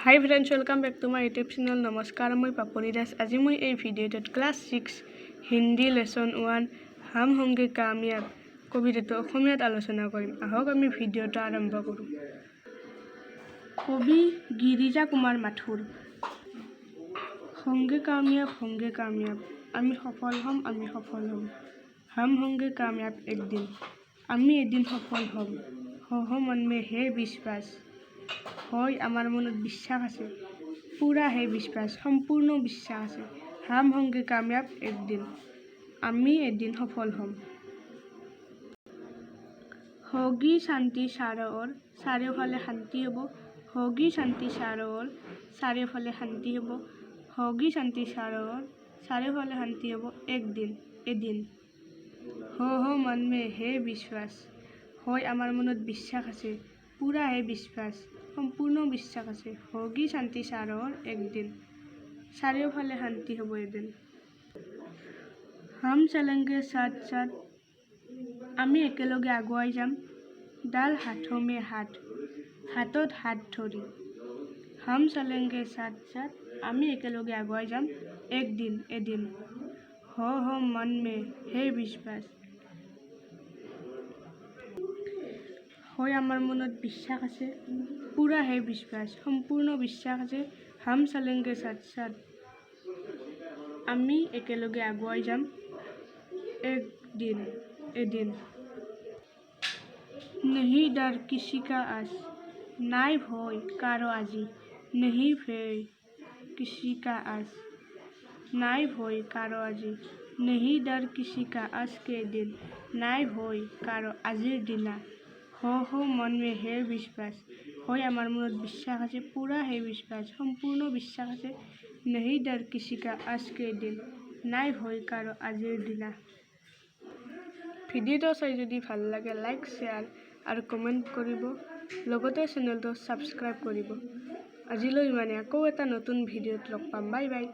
High friends, welcome back to my YouTube channel. नमस्कार, मैं पापनी दास। आज मैं ये भिडिओ क्लास 6 हिंदी लेसन 1 हम होंगे कामयाब कविता अखमियात आलोचना करिम। आहक आमी भिडिओटा आरम्भ करूँ। कवि गिरिजा कुमार माथुर। होंगे कामयाब आमी सफल हम हम होंगे कामयाब एक दिन आमी एदिन सफल हम हो मन में है विश्वास হয় আমার মনত বিশ্বাস আছে পুরা হে বিশ্বাস সম্পূর্ণ বিশ্বাস আছে হাম হংগে কাময়াব একদিন আমি এদিন সফল হম। হগি শান্তি সাৰৰ চাৰিওফালে শান্তি হ'ব। হগি শান্তি সাৰৰ চাৰিওফালে শান্তি হ'ব। হগি শান্তি সাৰৰ চাৰিওফালে শান্তি হ'ব। একদিন এদিন হ মন মে হে বিশ্বাস হয় আমাৰ মনত বিশ্বাস আছে পুৰা হে বিশ্বাস সম্পূৰ্ণ বিশ্বাস আছে। হগি শান্তি সাৰৰ একদিন চাৰিওফালে শান্তি হ'ব এদিন। হাম চলেংগে সাথ সাথ আমি একেলগে আগুৱাই যাম। ডাল হাথমে হাত হাতত হাত ধৰি হাম চলেংগে সাথ সাথ আমি একেলগে আগুৱাই যাম। একদিন এদিন হ মন মে হে বিশ্বাস হয় আমাৰ মনত বিশ্বাস আছে পুৰা হে বিশ্বাস সম্পূৰ্ণ বিশ্বাস আছে। হাম চলেংগে সাথ সাথ আমি একেলগে আগুৱাই যাম। একদিন এদিন नहीं डर किसी का आज নাই ভয় কারো আজি। नहीं भय किसी का आज নাই ভয় কারো আজি। नहीं डर किसी का आज के दिन নাই ভয় কারো আজিৰ দিনা হ মন মে হে বিশ্বাস হয় আমাৰ মনত বিশ্বাস আছে পুরা হে বিশ্বাস সম্পূর্ণ বিশ্বাস আছে। नहीं डर किसी का आज के दिन নাই ভয় কারো আজিৰ দিনা। ভিডিঅ'টো চাই যদি ভাল লাগে লাইক শ্বেয়াৰ আৰু কমেণ্ট কৰিব, লগতে চেনেলটো ছাবস্ক্ৰাইব কৰিব। আজিলৈ ইমানে, আকৌ এটা নতুন ভিডিঅ'ত লগ পাম। Bye bye.